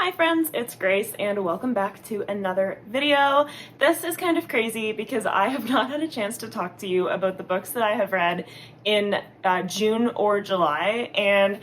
Hi friends, it's Grace and welcome back to another video. This is kind of crazy because I have not had a chance to talk to you about the books that I have read in June or July, and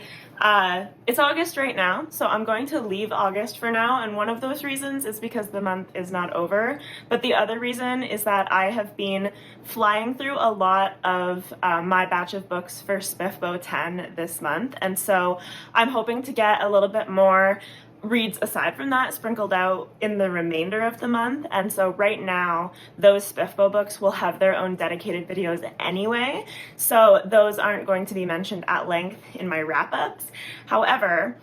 it's August right now, so I'm going to leave August for now, and one of those reasons is because the month is not over, but the other reason is that I have been flying through a lot of my batch of books for Spiffo 10 this month, and so I'm hoping to get a little bit more reads aside from that sprinkled out in the remainder of the month. And so right now those Spiffo books will have their own dedicated videos anyway, so those aren't going to be mentioned at length in my wrap-ups. However,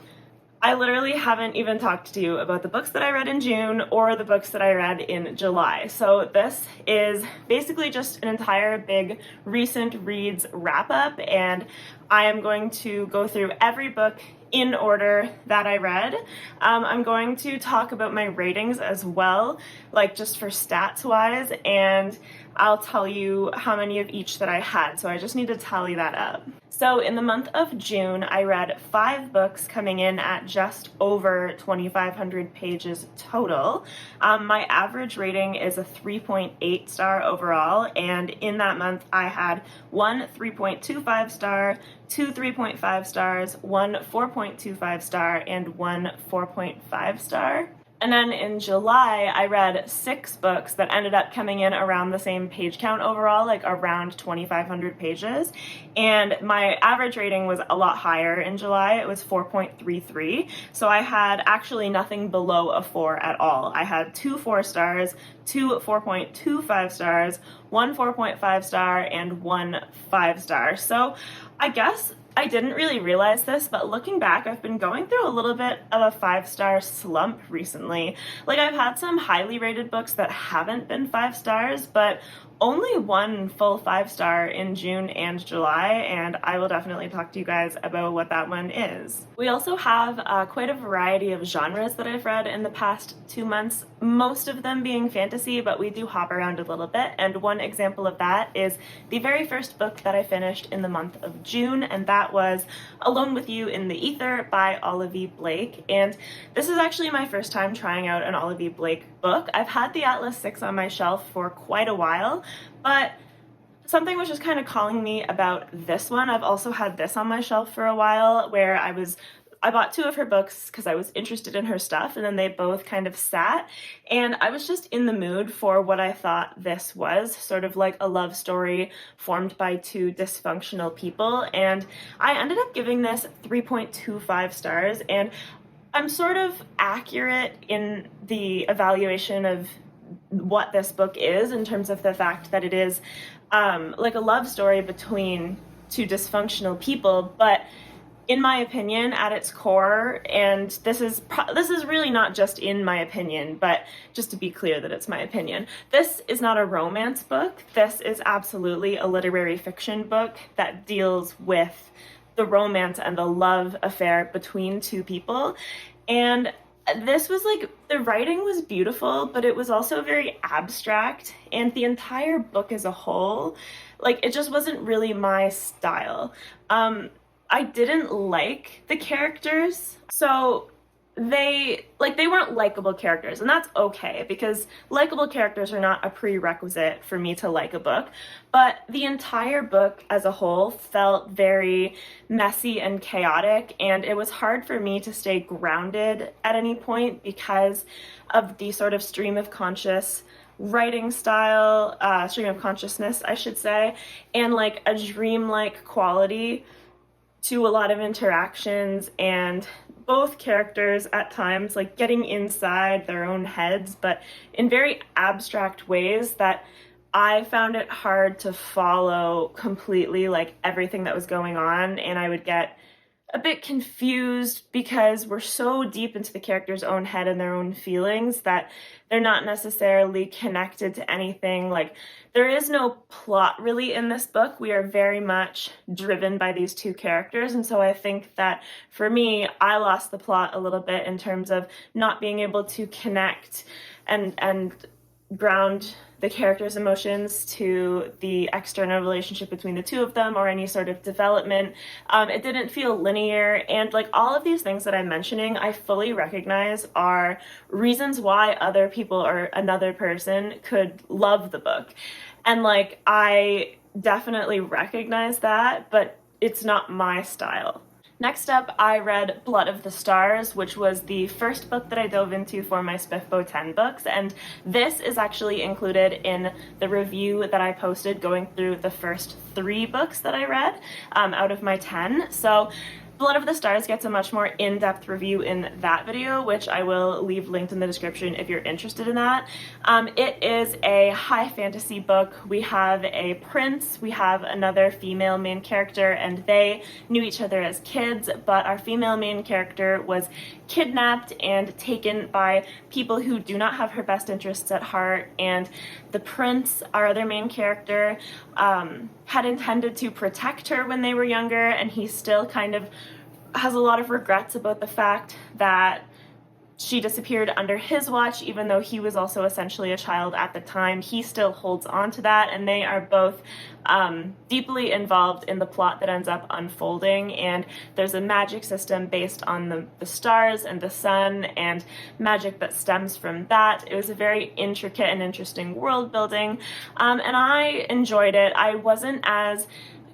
I literally haven't even talked to you about the books that I read in June or the books that I read in July. So this is basically just an entire big recent reads wrap-up, and I am going to go through every book in order that I read. I'm going to talk about my ratings as well, like just for stats wise, and I'll tell you how many of each that I had, so I just need to tally that up. So in the month of June, I read 5 books coming in at just over 2,500 pages total. My average rating is a 3.8 star overall, and in that month I had 1 3.25 star, 2 3.5 stars, 1 4.25 star, and 1 4.5 star. And then in July, I read 6 books that ended up coming in around the same page count overall, like around 2,500 pages. And my average rating was a lot higher in July. It was 4.33. So I had actually nothing below a 4 at all. I had 2 4 stars, 2 4.25 stars, 1 4.5 star, and 1 5 star. So I guess I didn't really realize this, but looking back, I've been going through a little bit of a 5-star slump recently. Like, I've had some highly rated books that haven't been 5 stars, but only 1 full 5-star in June and July, and I will definitely talk to you guys about what that one is. We also have quite a variety of genres that I've read in the past 2 months, most of them being fantasy, but we do hop around a little bit, and one example of that is the very first book that I finished in the month of June, and that was Alone with You in the Ether by Olivia Blake. And this is actually my first time trying out an Olivia Blake book. I've had the Atlas 6 on my shelf for quite a while, but something was just kind of calling me about this one. I've also had this on my shelf for a while, where I bought 2 of her books because I was interested in her stuff, and then they both kind of sat, and I was just in the mood for what I thought this was, sort of like a love story formed by 2 dysfunctional people, and I ended up giving this 3.25 stars, and I'm sort of accurate in the evaluation of what this book is in terms of the fact that it is like a love story between 2 dysfunctional people, but in my opinion, at its core, and this is really not just in my opinion, but just to be clear that it's my opinion, this is not a romance book. This is absolutely a literary fiction book that deals with the romance and the love affair between 2 people. And this was like, the writing was beautiful, but it was also very abstract, and the entire book as a whole, like, it just wasn't really my style. I didn't like the characters, so they weren't likable characters, and that's okay because likable characters are not a prerequisite for me to like a book, but the entire book as a whole felt very messy and chaotic, and it was hard for me to stay grounded at any point because of the sort of stream of consciousness, I should say, and like a dreamlike quality to a lot of interactions, and both characters at times like getting inside their own heads, but in very abstract ways that I found it hard to follow completely, like everything that was going on, and I would get a bit confused because we're so deep into the character's own head and their own feelings that they're not necessarily connected to anything. Like, there is no plot really in this book. We are very much driven by these 2 characters, and so I think that for me, I lost the plot a little bit in terms of not being able to connect and ground the characters' emotions to the external relationship between the two of them or any sort of development. It didn't feel linear, and like all of these things that I'm mentioning, I fully recognize are reasons why other people or another person could love the book. And like, I definitely recognize that, but it's not my style. Next up, I read Blood of the Stars, which was the first book that I dove into for my Spiffo 10 books, and this is actually included in the review that I posted going through the first 3 books that I read out of my 10. So Blood of the Stars gets a much more in-depth review in that video, which I will leave linked in the description if you're interested in that. It is a high fantasy book. We have a prince, we have another female main character, and they knew each other as kids, but our female main character was kidnapped and taken by people who do not have her best interests at heart, and the prince, our other main character, had intended to protect her when they were younger, and he still kind of has a lot of regrets about the fact that she disappeared under his watch, even though he was also essentially a child at the time. He still holds on to that, and they are both deeply involved in the plot that ends up unfolding. And there's a magic system based on the stars and the sun, and magic that stems from that. It was a very intricate and interesting world building, and I enjoyed it. I wasn't as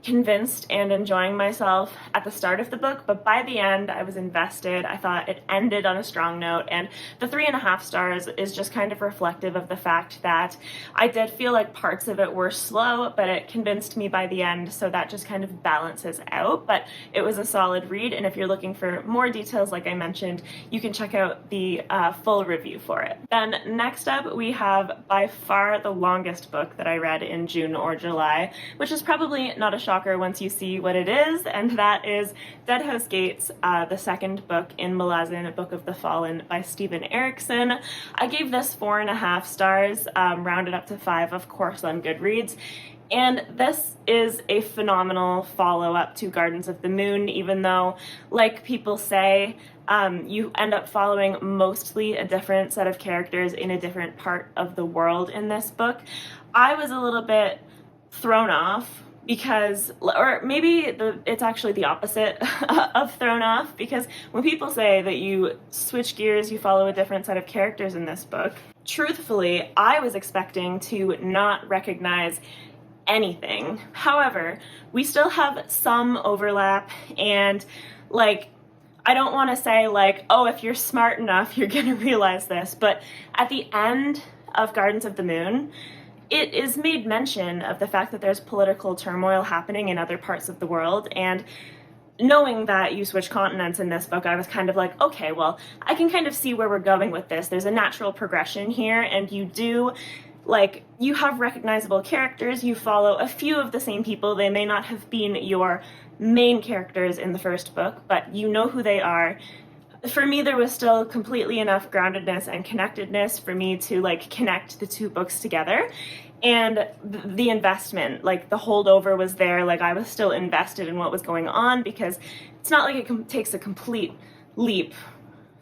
convinced and enjoying myself at the start of the book, but by the end I was invested. I thought it ended on a strong note, and the 3.5 stars is just kind of reflective of the fact that I did feel like parts of it were slow, but it convinced me by the end, so that just kind of balances out. But it was a solid read, and if you're looking for more details, like I mentioned, you can check out the full review for it. Then next up, we have by far the longest book that I read in June or July, which is probably not a shocker once you see what it is, and that is Deadhouse Gates, the second book in Malazan, Book of the Fallen by Steven Erikson. I gave this 4.5 stars, rounded up to 5, of course, on Goodreads. And this is a phenomenal follow-up to Gardens of the Moon, even though, like people say, you end up following mostly a different set of characters in a different part of the world in this book. I was a little bit thrown off because, or maybe it's actually the opposite of thrown off, because when people say that you switch gears, you follow a different set of characters in this book, truthfully, I was expecting to not recognize anything. However, we still have some overlap, and like, I don't want to say like, oh, if you're smart enough, you're gonna realize this, but at the end of Gardens of the Moon, it is made mention of the fact that there's political turmoil happening in other parts of the world, and knowing that you switch continents in this book, I was kind of like, okay, well, I can kind of see where we're going with this. There's a natural progression here, and you have recognizable characters, you follow a few of the same people. They may not have been your main characters in the first book, but you know who they are. For me, there was still completely enough groundedness and connectedness for me to like connect the 2 books together. And the investment, like the holdover was there, like I was still invested in what was going on, because it's not like it takes a complete leap,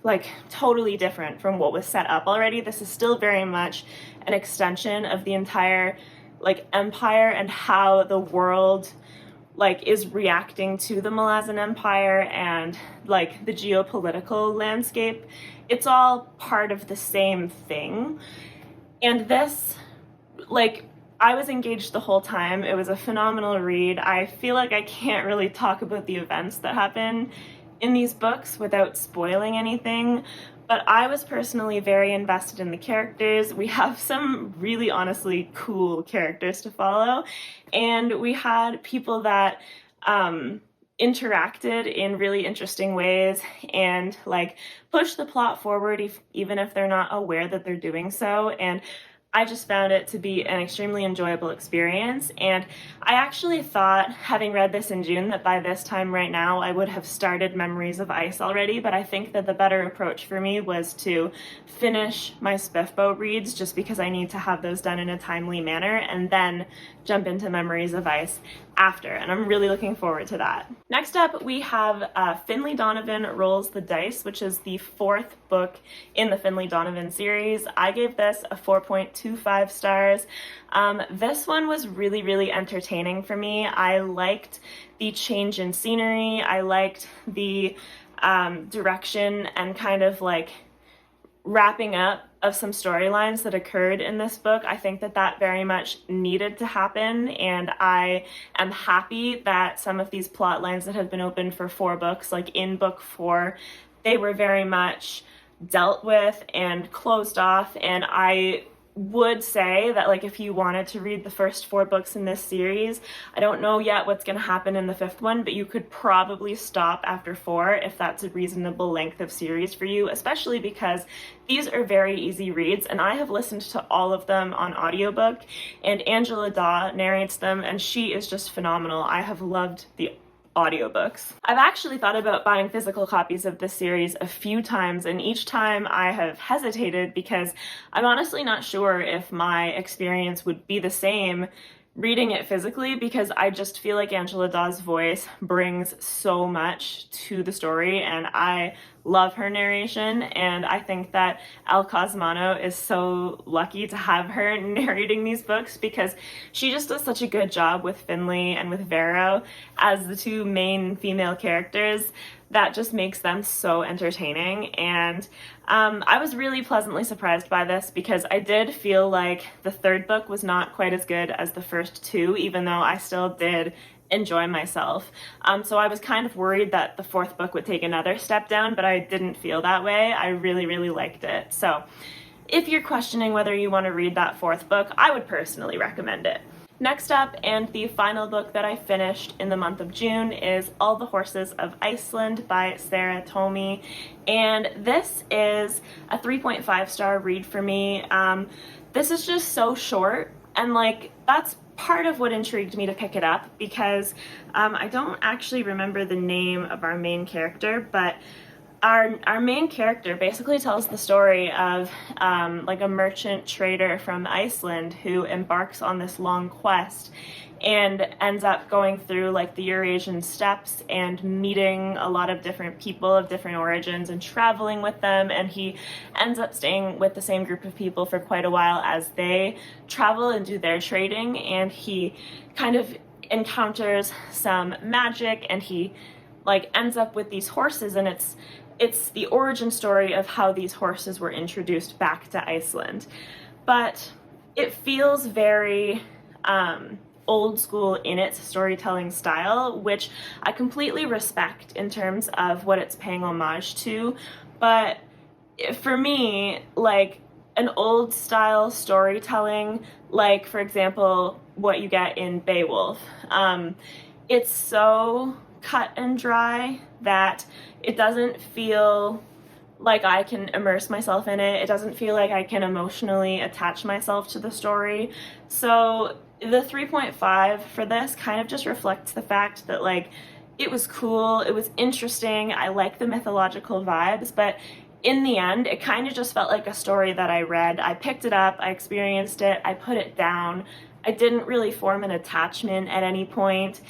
like totally different from what was set up already. This is still very much an extension of the entire like empire and how the world like is reacting to the Malazan Empire and like the geopolitical landscape. It's all part of the same thing. And this, like, I was engaged the whole time. It was a phenomenal read. I feel like I can't really talk about the events that happen in these books without spoiling anything, but I was personally very invested in the characters. We have some really honestly cool characters to follow, and we had people that interacted in really interesting ways and like push the plot forward even if they're not aware that they're doing so. And I just found it to be an extremely enjoyable experience, and I actually thought, having read this in June, that by this time right now I would have started Memories of Ice already, but I think that the better approach for me was to finish my Spiffo reads, just because I need to have those done in a timely manner, and then jump into Memories of Ice after, and I'm really looking forward to that. Next up, we have Finlay Donovan Rolls the Dice, which is the 4th book in the Finlay Donovan series. I gave this a 4.25 stars. This one was really, really entertaining for me. I liked the change in scenery. I liked the direction and kind of like wrapping up of some storylines that occurred in this book. I think that that very much needed to happen, and I am happy that some of these plot lines that have been open for 4 books, like in book 4, they were very much dealt with and closed off. And I would say that, like, if you wanted to read the first 4 books in this series, I don't know yet what's going to happen in the 5th one, but you could probably stop after 4 if that's a reasonable length of series for you, especially because these are very easy reads, and I have listened to all of them on audiobook, and Angela Daw narrates them, and she is just phenomenal. I have loved the audiobooks. I've actually thought about buying physical copies of this series a few times, and each time I have hesitated because I'm honestly not sure if my experience would be the same reading it physically, because I just feel like Angela Daw's voice brings so much to the story, and I love her narration, and I think that El Cosmano is so lucky to have her narrating these books, because she just does such a good job with Finlay and with Vero as the 2 main female characters. That just makes them so entertaining. And I was really pleasantly surprised by this, because I did feel like the 3rd book was not quite as good as the first 2, even though I still did enjoy myself. So I was kind of worried that the 4th book would take another step down, but I didn't feel that way. I really, really liked it. So if you're questioning whether you want to read that 4th book, I would personally recommend it. Next up, and the final book that I finished in the month of June, is All the Horses of Iceland by Sarah Tomy, and this is a 3.5 star read for me. This is just so short, and like that's part of what intrigued me to pick it up, because I don't actually remember the name of our main character, but our main character basically tells the story of like a merchant trader from Iceland who embarks on this long quest and ends up going through like the Eurasian steppes and meeting a lot of different people of different origins and traveling with them, and he ends up staying with the same group of people for quite a while as they travel and do their trading, and he kind of encounters some magic, and he like ends up with these horses, and it's the origin story of how these horses were introduced back to Iceland. But it feels very old school in its storytelling style, which I completely respect in terms of what it's paying homage to. But for me, like an old style storytelling, like for example, what you get in Beowulf, it's so cut and dry that it doesn't feel like I can immerse myself in it. It doesn't feel like I can emotionally attach myself to the story. So the 3.5 for this kind of just reflects the fact that like it was cool, it was interesting, I like the mythological vibes, but in the end it kind of just felt like a story that I read. I picked it up, I experienced it, I put it down. I didn't really form an attachment at any point.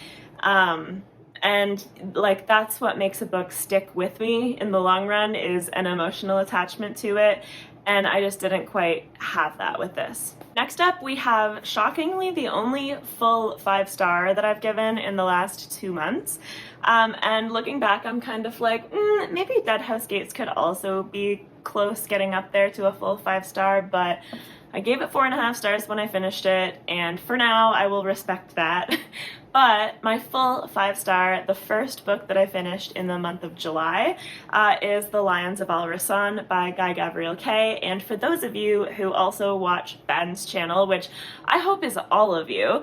And like that's what makes a book stick with me in the long run, is an emotional attachment to it, and I just didn't quite have that with this. Next up, we have shockingly the only full 5 star that I've given in the last 2 months. And looking back, I'm kind of like, maybe Deadhouse Gates could also be close getting up there to a full 5 star, but I gave it 4.5 stars when I finished it, and for now I will respect that. But my full 5 star, the first book that I finished in the month of July, is The Lions of Al-Rassan by Guy Gavriel Kay. And for those of you who also watch Ben's channel, which I hope is all of you,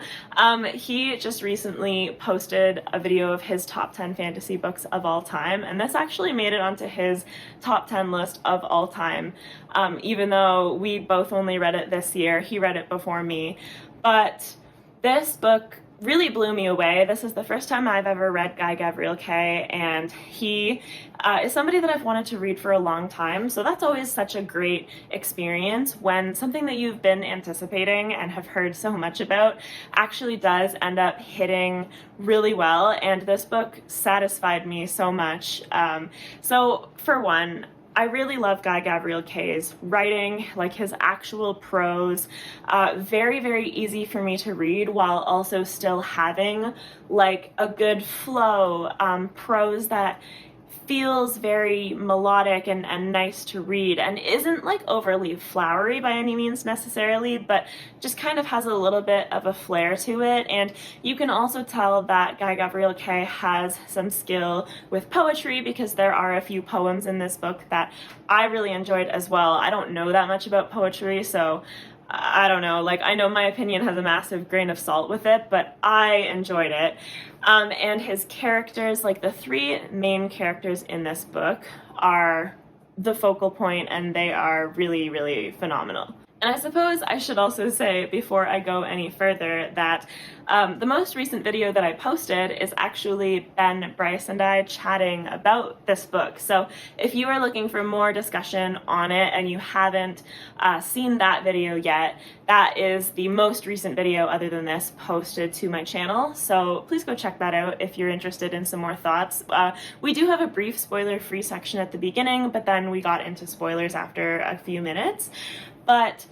he just recently posted a video of his top 10 fantasy books of all time, and this actually made it onto his top 10 list of all time, even though we both only read it this year. He read it before me. But this book really blew me away. This is the first time I've ever read Guy Gavriel Kay, and he is somebody that I've wanted to read for a long time, so that's always such a great experience when something that you've been anticipating and have heard so much about actually does end up hitting really well, and this book satisfied me so much. So for one, I really love Guy Gavriel Kay's writing, like his actual prose. Very, very easy for me to read while also still having like a good flow, prose that feels very melodic and nice to read, and isn't like overly flowery by any means necessarily, but just kind of has a little bit of a flair to it. And you can also tell that Guy Gavriel Kay has some skill with poetry, because there are a few poems in this book that I really enjoyed as well. I don't know that much about poetry, so I don't know, like, I know my opinion has a massive grain of salt with it, but I enjoyed it. And his characters, like the three main characters in this book, are the focal point, and they are really, really phenomenal. And I suppose I should also say, before I go any further, that the most recent video that I posted is actually Ben, Bryce, and I chatting about this book. So if you are looking for more discussion on it and you haven't seen that video yet, that is the most recent video other than this posted to my channel. So please go check that out if you're interested in some more thoughts. We do have a brief spoiler-free section at the beginning, but then we got into spoilers after a few minutes. But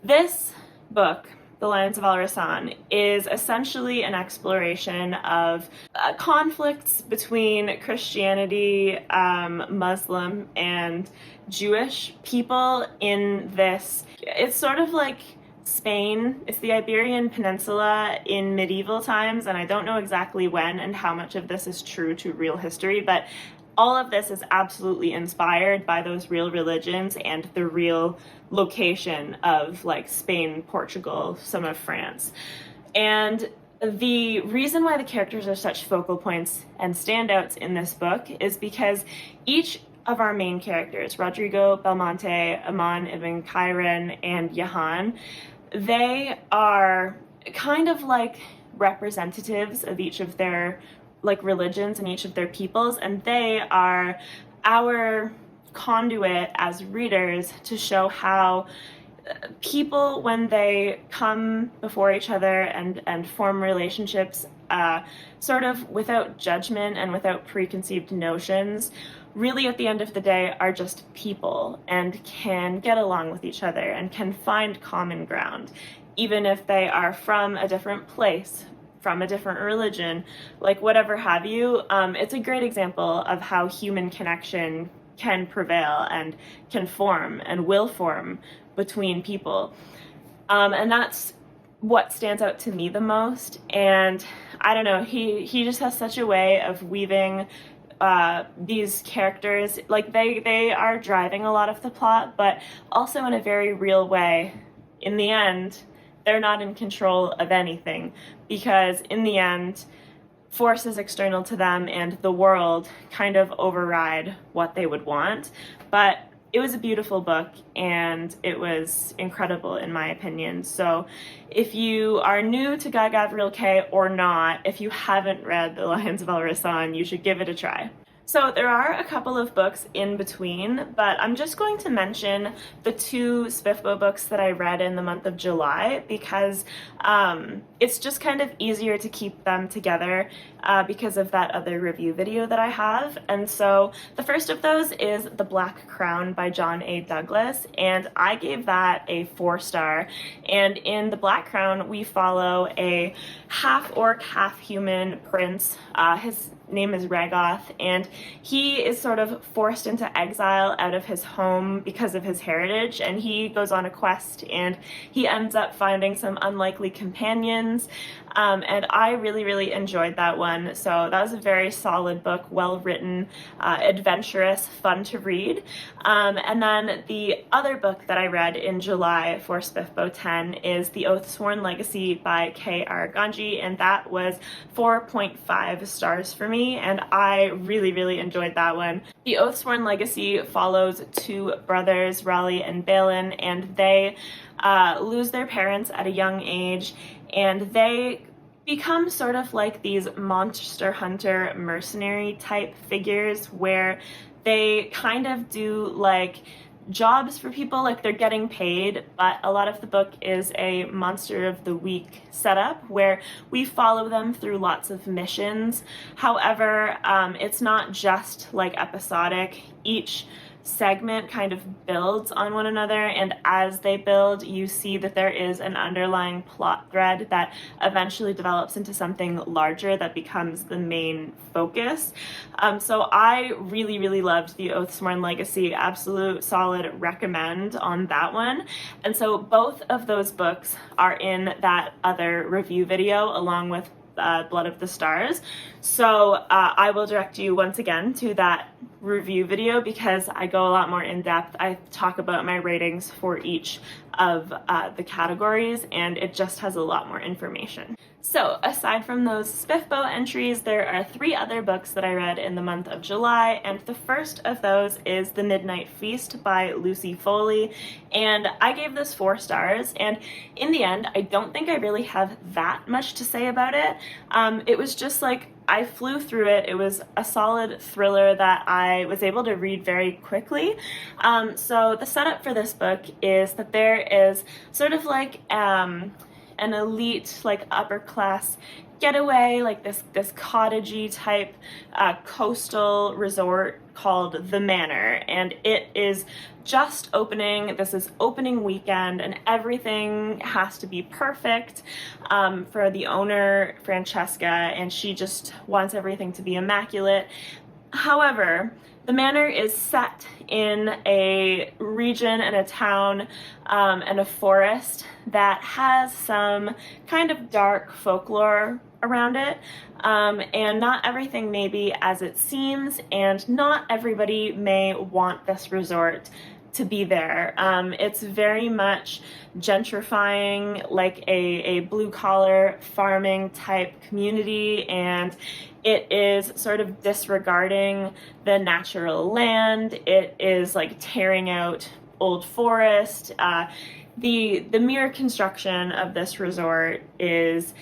this book, The Lions of Al-Rassan, is essentially an exploration of conflicts between Christianity, Muslim, and Jewish people in this. It's sort of like Spain. It's the Iberian Peninsula in medieval times, and I don't know exactly when and how much of this is true to real history, but all of this is absolutely inspired by those real religions and the real location of like Spain, Portugal, some of France. And the reason why the characters are such focal points and standouts in this book is because each of our main characters, Rodrigo, Belmonte, Aman ibn Khairan, and Yahan, they are kind of like representatives of each of their like religions and each of their peoples, and they are our conduit as readers to show how people, when they come before each other and form relationships sort of without judgment and without preconceived notions, really at the end of the day are just people and can get along with each other and can find common ground, even if they are from a different place, from a different religion, like whatever have you. It's a great example of how human connection can prevail and can form and will form between people. And that's what stands out to me the most. And I don't know, he just has such a way of weaving these characters, like they are driving a lot of the plot, but also in a very real way. In the end, they're not in control of anything, because in the end, forces external to them and the world kind of override what they would want. But it was a beautiful book, and it was incredible in my opinion. So if you are new to Guy Gavriel Kay or not, if you haven't read The Lions of Al-Rassan, you should give it a try. So there are a couple of books in between, but I'm just going to mention the two Spiffo books that I read in the month of July, because it's just kind of easier to keep them together because of that other review video that I have. And so the first of those is The Black Crown by John A. Douglas, and I gave that a 4-star. And in The Black Crown, we follow a half-orc, half-human prince. His name is Ragoth, and he is sort of forced into exile out of his home because of his heritage, and he goes on a quest, and he ends up finding some unlikely companions, and I really, really enjoyed that one. So that was a very solid book, well written, adventurous, fun to read. And then the other book that I read in July for Spiffo 10 is The Oathsworn Legacy by K.R. Ganji, and that was 4.5 stars for me, and I really, really enjoyed that one. The Oathsworn Legacy follows two brothers, Raleigh and Balin, and they lose their parents at a young age, and they become sort of like these monster hunter mercenary type figures where they kind of do like jobs for people, like they're getting paid, but a lot of the book is a monster of the week setup where we follow them through lots of missions. However, it's not just like episodic. Each segment kind of builds on one another, and as they build, you see that there is an underlying plot thread that eventually develops into something larger that becomes the main focus. So I really loved the Oathsworn Legacy. Absolute solid recommend on that one. And so both of those books are in that other review video along with Blood of the Stars. So I will direct you once again to that review video because I go a lot more in depth. I talk about my ratings for each of the categories, and it just has a lot more information. So aside from those Spiffo entries, there are 3 other books that I read in the month of July, and the first of those is The Midnight Feast by Lucy Foley, and I gave this 4 stars, and in the end, I don't think I really have that much to say about it. It was just like, I flew through it. It was a solid thriller that I was able to read very quickly. So the setup for this book is that there is sort of like an elite, like upper class getaway, like this cottagey type coastal resort called The Manor, and it is just opening. This is opening weekend, and everything has to be perfect for the owner, Francesca, and she just wants everything to be immaculate. However, the manor is set in a region and a town and a forest that has some kind of dark folklore around it, and not everything may be as it seems, and not everybody may want this resort to be there. It's very much gentrifying, like a blue-collar farming type community, and it is sort of disregarding the natural land. It is like tearing out old forest. The mere construction of this resort is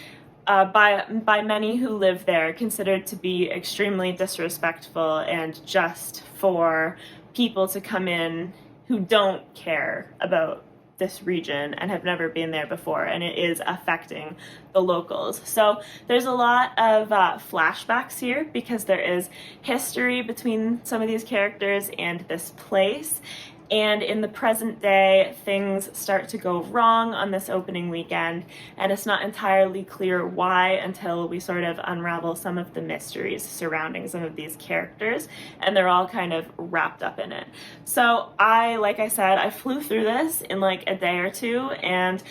by many who live there considered to be extremely disrespectful and just for people to come in who don't care about this region and have never been there before, and it is affecting the locals. So there's a lot of flashbacks here because there is history between some of these characters and this place. And in the present day, things start to go wrong on this opening weekend, and it's not entirely clear why until we sort of unravel some of the mysteries surrounding some of these characters, and they're all kind of wrapped up in it. So like I said, I flew through this in like a day or two, and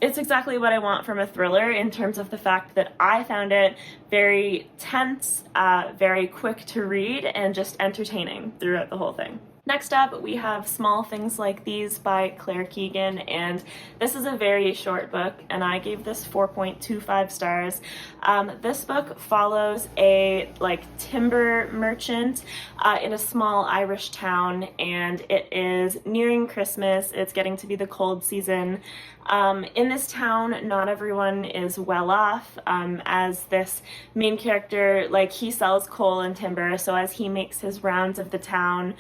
it's exactly what I want from a thriller in terms of the fact that I found it very tense, very quick to read, and just entertaining throughout the whole thing. Next up, we have Small Things Like These by Claire Keegan, and this is a very short book, and I gave this 4.25 stars. This book follows a timber merchant in a small Irish town, and it is nearing Christmas. It's getting to be the cold season. In this town, not everyone is well off, as this main character, he sells coal and timber, so as he makes his rounds of the town,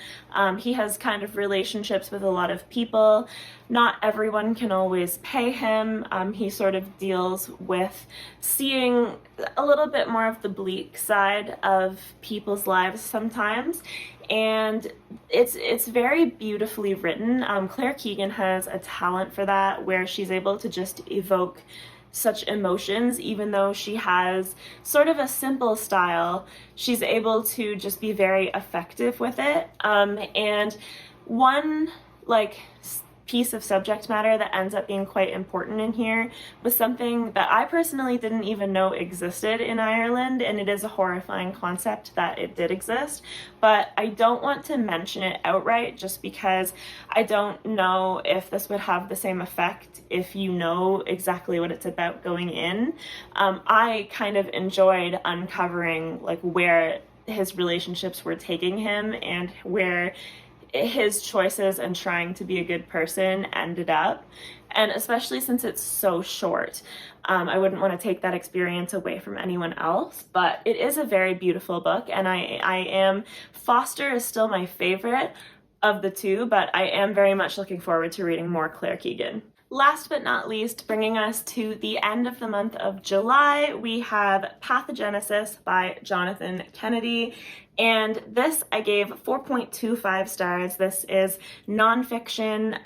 he has kind of relationships with a lot of people. Not everyone can always pay him. He sort of deals with seeing a little bit more of the bleak side of people's lives sometimes. And it's very beautifully written. Claire Keegan has a talent for that, where she's able to just evoke such emotions. Even though she has sort of a simple style, she's able to just be very effective with it. And one piece of subject matter that ends up being quite important in here was something that I personally didn't even know existed in Ireland, and it is a horrifying concept that it did exist, but I don't want to mention it outright just because I don't know if this would have the same effect if you know exactly what it's about going in. I kind of enjoyed uncovering where his relationships were taking him and where his choices and trying to be a good person ended up, and especially since it's so short, I wouldn't want to take that experience away from anyone else. But it is a very beautiful book, and I am Foster is still my favorite of the two, but I am very much looking forward to reading more Claire Keegan. last but not least, bringing us to the end of the month of July, we have Pathogenesis by Jonathan Kennedy. And this I gave 4.25 stars. This is nonfiction,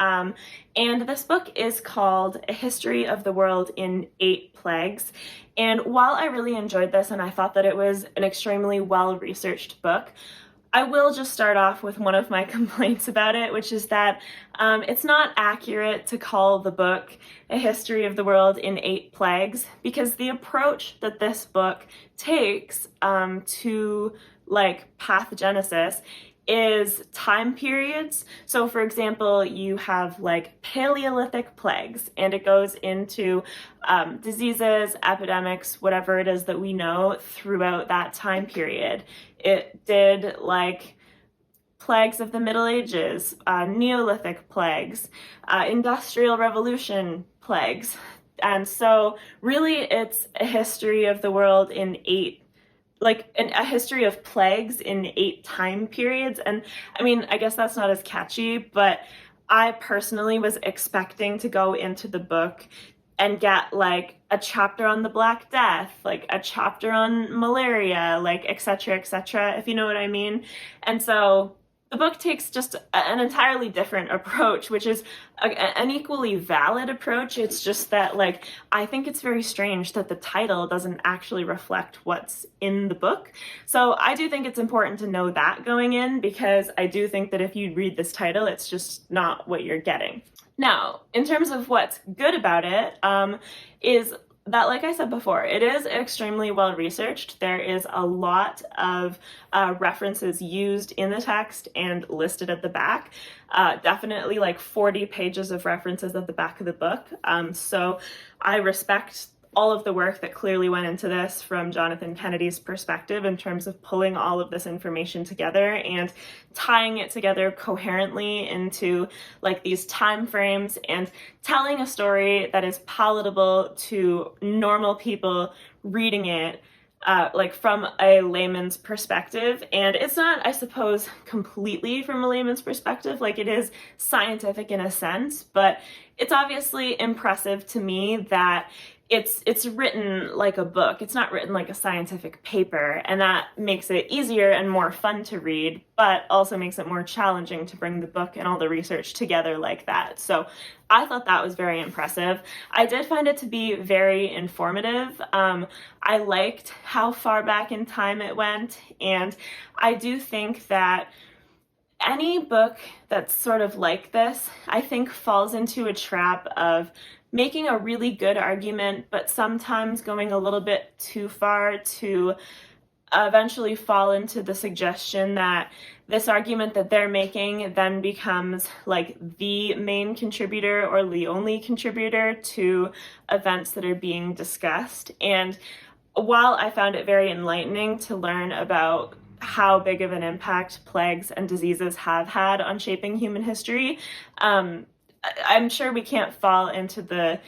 and this book is called A History of the World in 8 Plagues. And while I really enjoyed this and I thought that it was an extremely well-researched book, I will just start off with one of my complaints about it, which is that it's not accurate to call the book A History of the World in 8 Plagues, because the approach that this book takes to pathogenesis is time periods. So for example, you have Paleolithic plagues, and it goes into diseases, epidemics, whatever it is that we know throughout that time period. It did plagues of the Middle Ages, Neolithic plagues, Industrial Revolution plagues. And so really it's a history of the world in 8 a history of plagues in 8 time periods. And I mean, I guess that's not as catchy, but I personally was expecting to go into the book and get a chapter on the Black Death, a chapter on malaria, etc., if you know what I mean. And so the book takes just an entirely different approach, which is an equally valid approach. It's just that, I think it's very strange that the title doesn't actually reflect what's in the book. So I do think it's important to know that going in, because I do think that if you read this title, it's just not what you're getting. Now, in terms of what's good about it, is that, like I said before, it is extremely well researched. There is a lot of references used in the text and listed at the back. Definitely 40 pages of references at the back of the book. So I respect all of the work that clearly went into this from Jonathan Kennedy's perspective in terms of pulling all of this information together and tying it together coherently into these time frames and telling a story that is palatable to normal people reading it from a layman's perspective. And it's not, I suppose, completely from a layman's perspective. It is scientific in a sense, but it's obviously impressive to me that it's written like a book. It's not written like a scientific paper, and that makes it easier and more fun to read, but also makes it more challenging to bring the book and all the research together like that. So I thought that was very impressive. I did find it to be very informative. I liked how far back in time it went, and I do think that any book that's sort of like this, I think, falls into a trap of making a really good argument, but sometimes going a little bit too far to eventually fall into the suggestion that this argument that they're making then becomes the main contributor or the only contributor to events that are being discussed. And while I found it very enlightening to learn about how big of an impact plagues and diseases have had on shaping human history, I'm sure we can't fall into the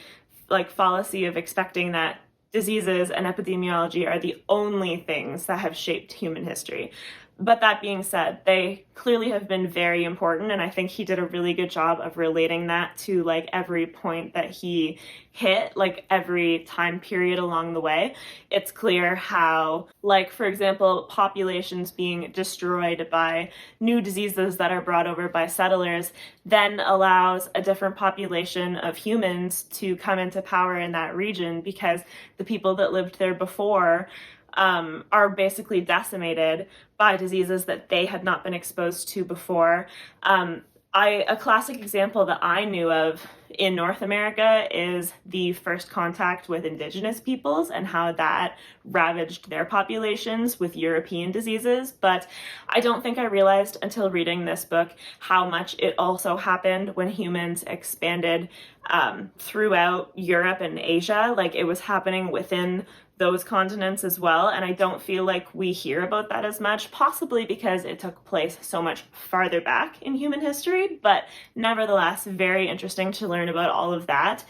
fallacy of expecting that diseases and epidemiology are the only things that have shaped human history. But that being said, they clearly have been very important, and I think he did a really good job of relating that to every point that he hit, every time period along the way. It's clear how, for example, populations being destroyed by new diseases that are brought over by settlers then allows a different population of humans to come into power in that region, because the people that lived there before are basically decimated by diseases that they had not been exposed to before. A classic example that I knew of in North America is the first contact with indigenous peoples and how that ravaged their populations with European diseases. But I don't think I realized until reading this book how much it also happened when humans expanded throughout Europe and Asia. It was happening within those continents as well, and I don't feel like we hear about that as much, possibly because it took place so much farther back in human history, but nevertheless very interesting to learn about all of that.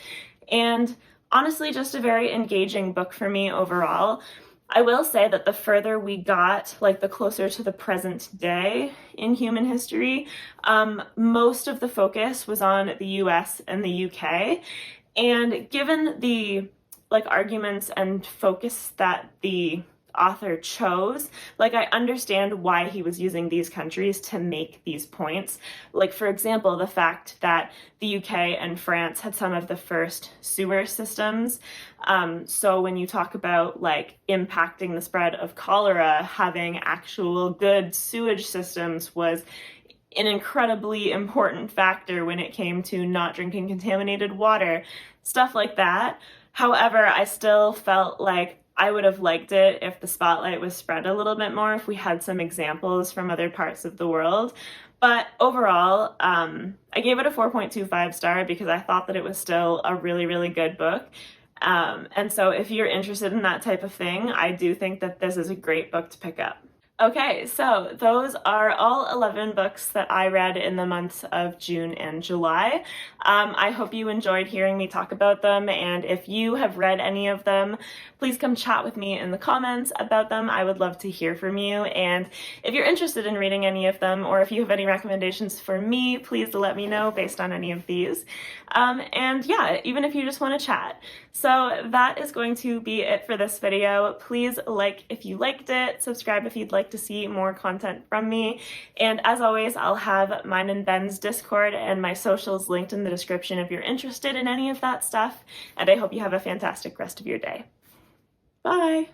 And honestly, just a very engaging book for me overall. I will say that the further we got, like the closer to the present day in human history, most of the focus was on the US and the UK. And given the like arguments and focus that the author chose, like I understand why he was using these countries to make these points. Like, for example, the fact that the UK and France had some of the first sewer systems. So when you talk about like impacting the spread of cholera, having actual good sewage systems was an incredibly important factor when it came to not drinking contaminated water, stuff like that. However, I still felt like I would have liked it if the spotlight was spread a little bit more, if we had some examples from other parts of the world. But overall, I gave it a 4.25 star because I thought that it was still a really, really good book. And so if you're interested in that type of thing, I do think that this is a great book to pick up. Okay, so those are all 11 books that I read in the months of June and July. I hope you enjoyed hearing me talk about them, and if you have read any of them, please come chat with me in the comments about them. I would love to hear from you, and if you're interested in reading any of them, or if you have any recommendations for me, please let me know based on any of these. And yeah, even if you just want to chat. So that is going to be it for this video. Please like if you liked it, subscribe if you'd like to see more content from me, and as always, I'll have mine and Ben's Discord and my socials linked in the description if you're interested in any of that stuff, and I hope you have a fantastic rest of your day. Bye!